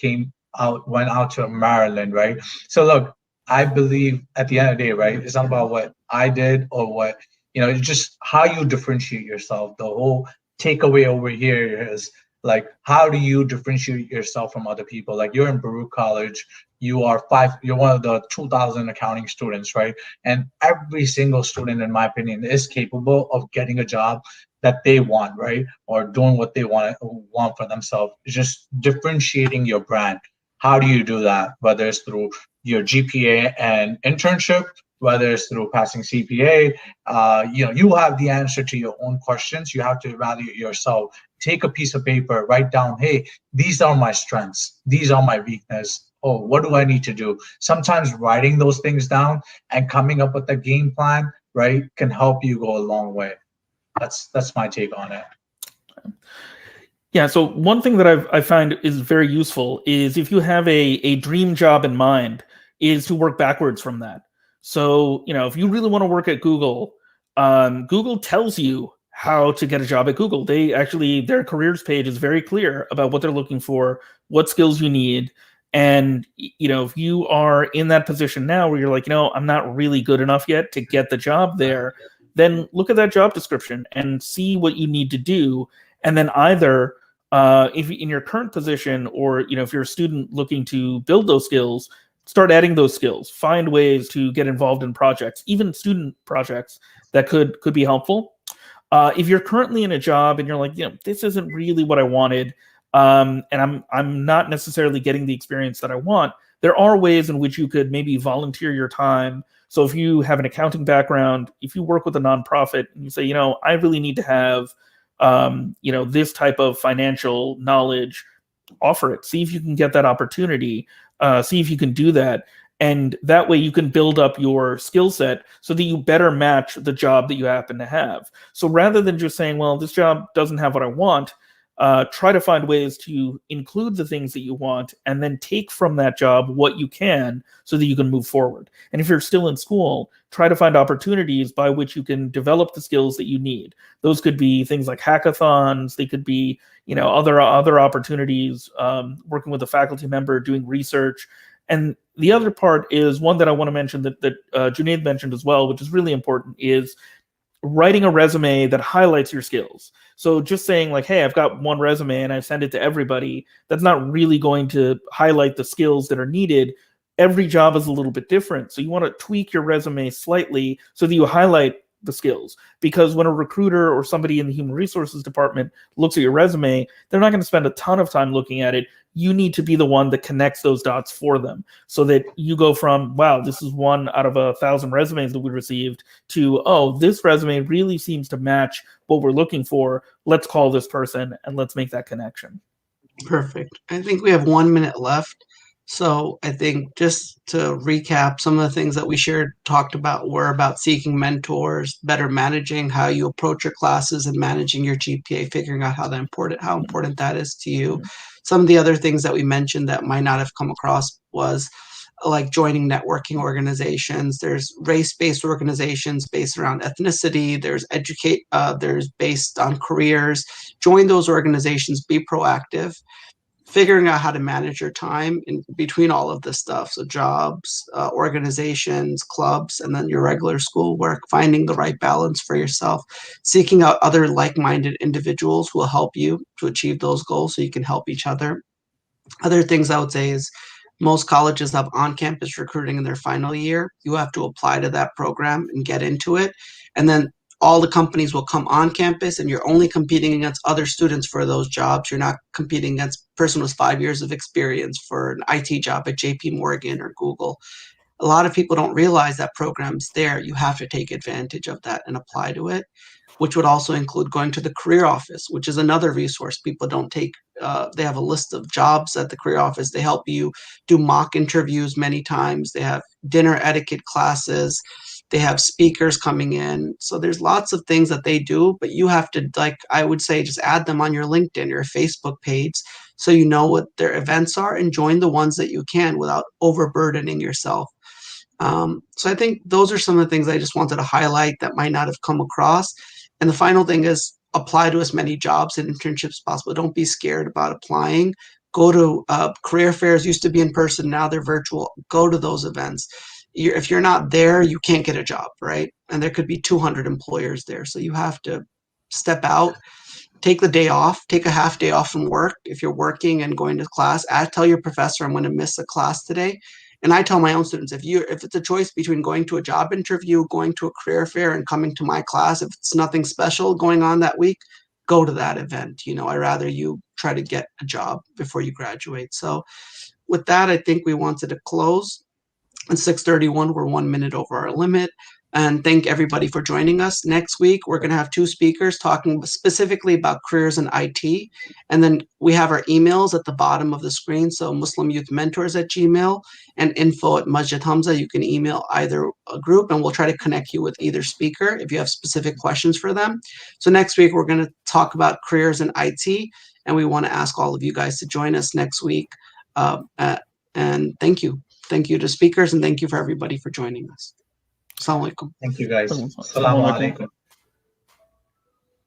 went out to Maryland, right? So look, I believe at the end of the day, right, it's not about what I did or what, it's just how you differentiate yourself. The whole takeaway over here is like, how do you differentiate yourself from other people? Like, you're in Baruch College, you're one of the 2,000 accounting students, right? And every single student, in my opinion, is capable of getting a job that they want, right? Or doing what they want for themselves. It's just differentiating your brand. How do you do that? Whether it's through your GPA and internship, whether it's through passing CPA, you have the answer to your own questions. You have to evaluate yourself. Take a piece of paper, write down, hey, these are my strengths. These are my weakness. Oh, what do I need to do? Sometimes writing those things down and coming up with a game plan, right, can help you go a long way. That's my take on it. Yeah, so one thing that I find is very useful is, if you have a dream job in mind, is to work backwards from that. So, if you really want to work at Google, Google tells you how to get a job at Google. Their careers page is very clear about what they're looking for, what skills you need. And, if you are in that position now where you're like, I'm not really good enough yet to get the job there, then look at that job description and see what you need to do. And then either if in your current position, or if you're a student looking to build those skills, start adding those skills. Find ways to get involved in projects, even student projects that could be helpful. If you're currently in a job and you're like, this isn't really what I wanted, and I'm not necessarily getting the experience that I want, there are ways in which you could maybe volunteer your time. So if you have an accounting background, if you work with a nonprofit and you say, I really need to have this type of financial knowledge, offer it. See if you can get that opportunity. See if you can do that. And that way you can build up your skill set so that you better match the job that you happen to have. So rather than just saying, well, this job doesn't have what I want, try to find ways to include the things that you want, and then take from that job what you can so that you can move forward. And if you're still in school, try to find opportunities by which you can develop the skills that you need. Those could be things like hackathons. They could be, other opportunities, working with a faculty member, doing research. And the other part is one that I want to mention that Junaid mentioned as well, which is really important, is writing a resume that highlights your skills. So just saying like, hey, I've got one resume and I send it to everybody, that's not really going to highlight the skills that are needed. Every job is a little bit different. So you want to tweak your resume slightly so that you highlight the skills. Because when a recruiter or somebody in the human resources department looks at your resume, they're not going to spend a ton of time looking at it. You need to be the one that connects those dots for them, so that you go from, wow, this is one out of 1,000 resumes that we received, to, oh, this resume really seems to match what we're looking for. Let's call this person and let's make that connection. Perfect. I think we have 1 minute left. So I think just to recap, some of the things that we talked about were about seeking mentors, better managing how you approach your classes, and managing your GPA, figuring out how important that is to you. Some of the other things that we mentioned that might not have come across was like joining networking organizations. There's race-based organizations based around ethnicity. There's based on careers. Join those organizations, be proactive. figuring out how to manage your time in between all of this stuff. So jobs, organizations, clubs, and then your regular schoolwork, finding the right balance for yourself, seeking out other like-minded individuals who will help you to achieve those goals so you can help each other. Other things I would say is most colleges have on-campus recruiting in their final year. You have to apply to that program and get into it. And then all the companies will come on campus and you're only competing against other students for those jobs. You're not competing against a person with 5 years of experience for an IT job at JP Morgan or Google. A lot of people don't realize that program's there. You have to take advantage of that and apply to it, which would also include going to the career office, which is another resource people don't take. They have a list of jobs at the career office. They help you do mock interviews many times. They have dinner etiquette classes. They have speakers coming in. So there's lots of things that they do, but you have to, like I would say, just add them on your LinkedIn or Facebook page so you know what their events are and join the ones that you can without overburdening yourself. So I think those are some of the things I just wanted to highlight that might not have come across. And the final thing is apply to as many jobs and internships as possible. Don't be scared about applying. Go to career fairs, used to be in person, now they're virtual. Go to those events. If you're not there, you can't get a job, right? And there could be 200 employers there. So you have to step out, take the day off, take a half day off from work. If you're working and going to class, tell your professor, I'm going to miss a class today. And I tell my own students, if it's a choice between going to a job interview, going to a career fair, and coming to my class, if it's nothing special going on that week, go to that event. I'd rather you try to get a job before you graduate. So with that, I think we wanted to close. At 6:31, we're 1 minute over our limit. And thank everybody for joining us. Next week, we're going to have 2 speakers talking specifically about careers in IT. And then we have our emails at the bottom of the screen. So Muslim Youth Mentors at Gmail and info@Masjid Hamza. You can email either a group and we'll try to connect you with either speaker if you have specific questions for them. So next week, we're going to talk about careers in IT. And we want to ask all of you guys to join us next week. And thank you. Thank you to speakers and thank you for everybody for joining us. Assalamu alaikum. Thank you, guys. Assalamu Assalamu alaikum. alaikum.